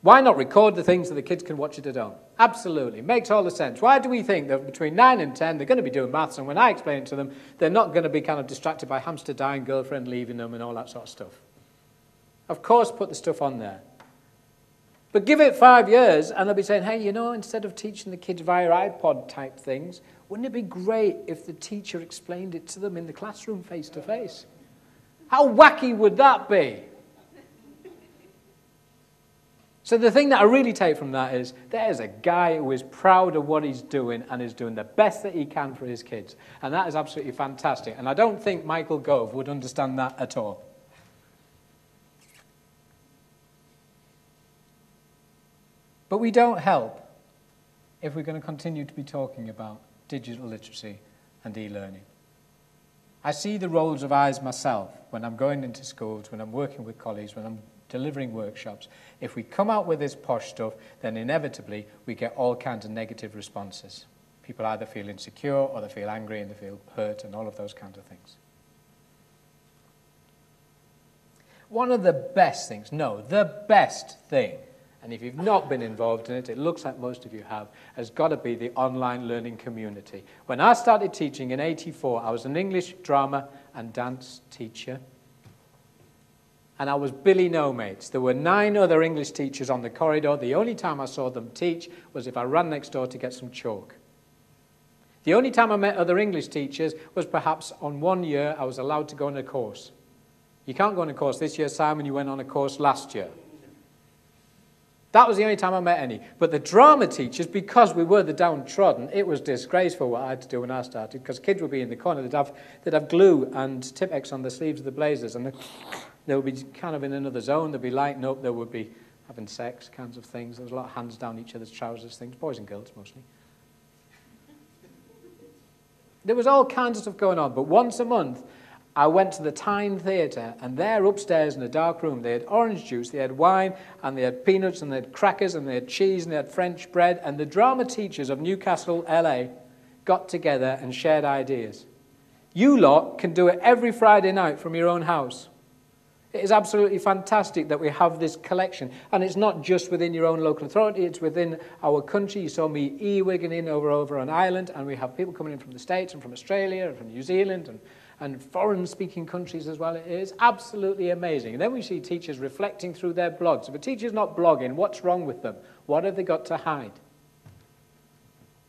Why not record the things so the kids can watch it at home? Absolutely. Makes all the sense. Why do we think that between 9 and 10 they're going to be doing maths, and when I explain it to them, they're not going to be kind of distracted by hamster dying, girlfriend leaving them, and all that sort of stuff? Of course, put the stuff on there. But give it 5 years, and they'll be saying, hey, you know, instead of teaching the kids via iPod type things, wouldn't it be great if the teacher explained it to them in the classroom face to face? How wacky would that be? So the thing that I really take from that is there's a guy who is proud of what he's doing and is doing the best that he can for his kids. And that is absolutely fantastic. And I don't think Michael Gove would understand that at all. But we don't help if we're going to continue to be talking about digital literacy and e-learning. I see the rolls of eyes myself when I'm going into schools, when I'm working with colleagues, when I'm delivering workshops. If we come out with this posh stuff, then inevitably we get all kinds of negative responses. People either feel insecure or they feel angry and they feel hurt and all of those kinds of things. One of the best things, the best thing, and if you've not been involved in it, it looks like most of you have, has got to be the online learning community. When I started teaching in '84, I was an English drama and dance teacher. And I was Billy No Mates. There were 9 other English teachers on the corridor. The only time I saw them teach was if I ran next door to get some chalk. The only time I met other English teachers was perhaps on one year I was allowed to go on a course. You can't go on a course this year, Simon, you went on a course last year. That was the only time I met any. But the drama teachers, because we were the downtrodden, it was disgraceful what I had to do when I started, because kids would be in the corner, they'd have glue and Tipp-Ex on the sleeves of the blazers, and they would be kind of in another zone. They'd be lighting up. They would be having sex, kinds of things. There was a lot of hands down each other's trousers things, boys and girls mostly. There was all kinds of stuff going on. But once a month, I went to the Tyne Theatre, and there upstairs in a dark room, they had orange juice, they had wine, and they had peanuts, and they had crackers, and they had cheese, and they had French bread. And the drama teachers of Newcastle, LA, got together and shared ideas. You lot can do it every Friday night from your own house. It is absolutely fantastic that we have this collection. And it's not just within your own local authority, it's within our country. You saw me e-wigging in over on Ireland, and we have people coming in from the States and from Australia and from New Zealand and foreign-speaking countries as well. It is absolutely amazing. And then we see teachers reflecting through their blogs. If a teacher's not blogging, what's wrong with them? What have they got to hide?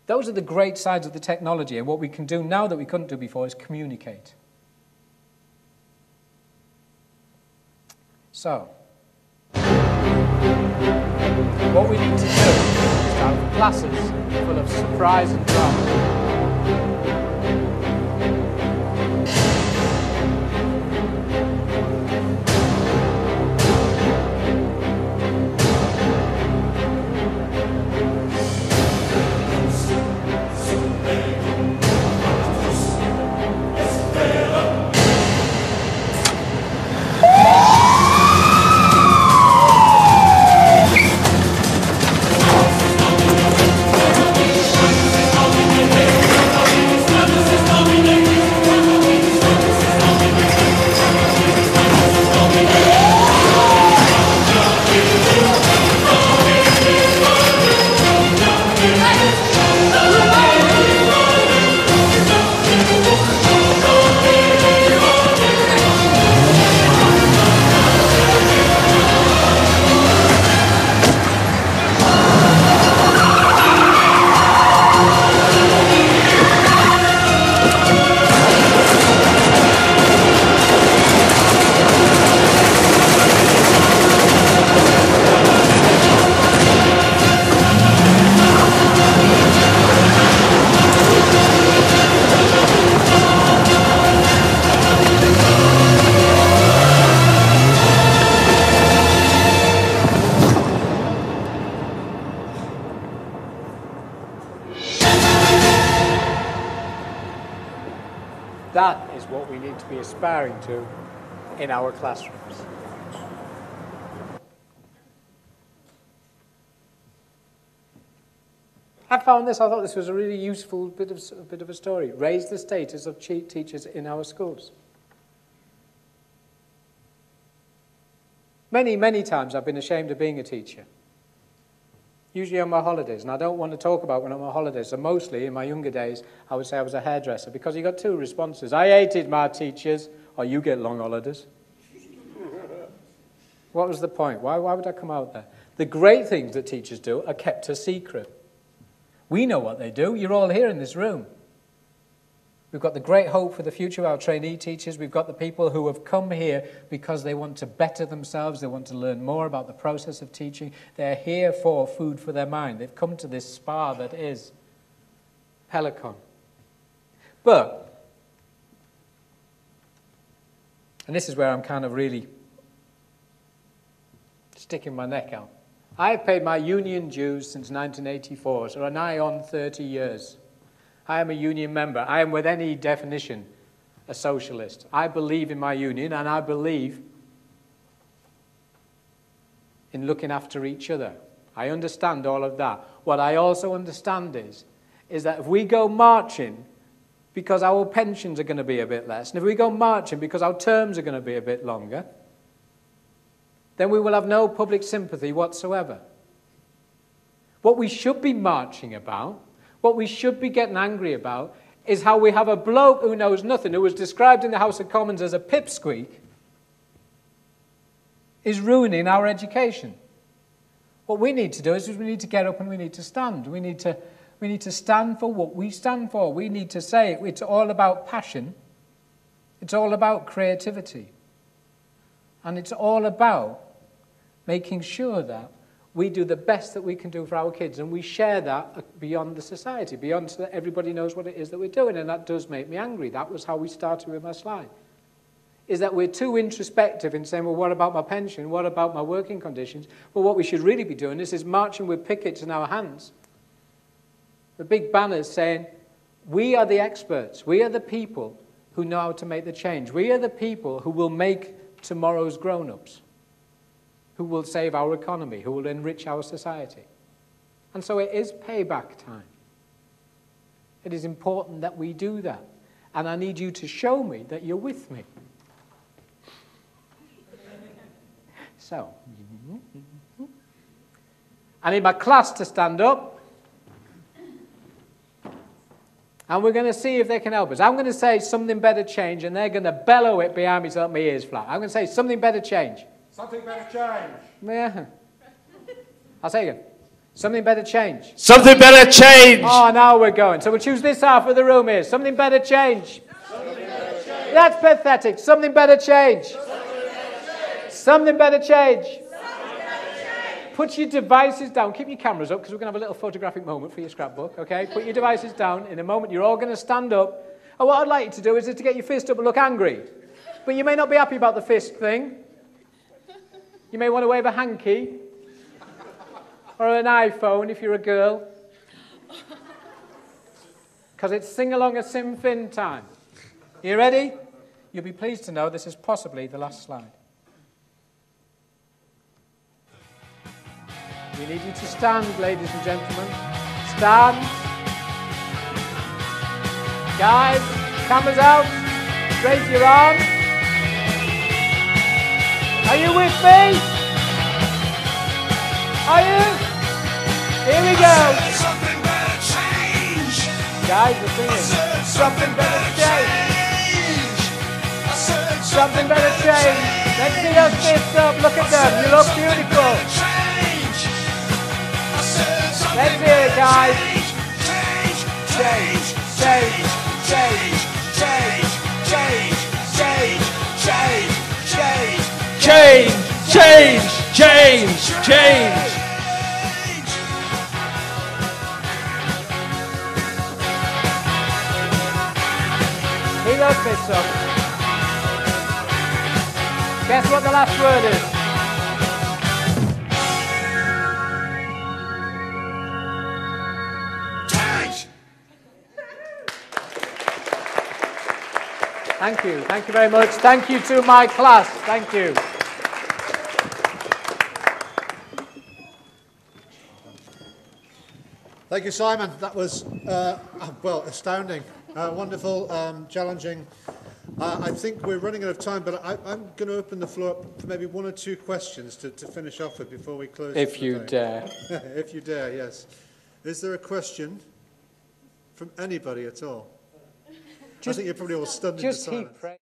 Those are the great sides of the technology, and what we can do now that we couldn't do before is communicate. So, what we need to do is have classes full of surprise and drama. That is what we need to be aspiring to in our classrooms. I found this, I thought this was a really useful bit of a story. Raise the status of teachers in our schools. Many, many times I've been ashamed of being a teacher. Usually on my holidays, and I don't want to talk about when I'm on holidays. So mostly, in my younger days, I would say I was a hairdresser, because you got two responses. I hated my teachers, or you get long holidays. What was the point? Why would I come out there? The great things that teachers do are kept a secret. We know what they do. You're all here in this room. We've got the great hope for the future of our trainee teachers. We've got the people who have come here because they want to better themselves. They want to learn more about the process of teaching. They're here for food for their mind. They've come to this spa that is Pelican. But, and this is where I'm kind of really sticking my neck out. I have paid my union dues since 1984, so nigh on 30 years. I am a union member. I am, with any definition, a socialist. I believe in my union, and I believe in looking after each other. I understand all of that. What I also understand is that if we go marching because our pensions are going to be a bit less, and if we go marching because our terms are going to be a bit longer, then we will have no public sympathy whatsoever. What we should be marching about, what we should be getting angry about, is how we have a bloke who knows nothing, who was described in the House of Commons as a pipsqueak, is ruining our education. What we need to do is we need to get up and we need to stand. We need to stand for what we stand for. We need to say it's all about passion. It's all about creativity. And it's all about making sure that we do the best that we can do for our kids, and we share that beyond the society, beyond so that everybody knows what it is that we're doing, and that does make me angry. That was how we started with my slide, is that we're too introspective in saying, well, what about my pension? What about my working conditions? Well, what we should really be doing is marching with pickets in our hands, with big banners saying, we are the experts. We are the people who know how to make the change. We are the people who will make tomorrow's grown-ups, who will save our economy, who will enrich our society. And so it is payback time. It is important that we do that. And I need you to show me that you're with me. So, I need my class to stand up. And we're going to see if they can help us. I'm going to say something better change, and they're going to bellow it behind me so that my ears flat. I'm going to say something better change. Something better change. Yeah. I'll say again. Something better change. Something better change. Oh, now we're going. So we'll choose this half of the room here. Something better change. Something better change. That's pathetic. Something better change. Something better change. Put your devices down. Keep your cameras up because we're going to have a little photographic moment for your scrapbook, okay? Put your devices down. In a moment, you're all going to stand up. And what I'd like you to do is to get your fist up and look angry. But you may not be happy about the fist thing. You may want to wave a hanky or an iPhone if you're a girl. Because it's sing-along a Sim Fin time. You ready? You'll be pleased to know this is possibly the last slide. We need you to stand, ladies and gentlemen. Stand. Guys, cameras out. Raise your arm. Are you with me? Are you? Here we go. Something better change. Guys, we're singing. Something better change. Something better change. Let's see those fists up. Look at them. You look beautiful. Let's hear it, guys. Change, change, change, change, change, change, change, change, change, Change, change, change, change. He goes fists up. Guess what the last word is? Thank you. Thank you very much. Thank you to my class. Thank you. Thank you, Simon. That was, well, astounding, wonderful, challenging. I think we're running out of time, but I'm going to open the floor up for maybe one or two questions to finish off with before we close. If you dare. If you dare, yes. Is there a question from anybody at all? I think you're probably all stunned into silence.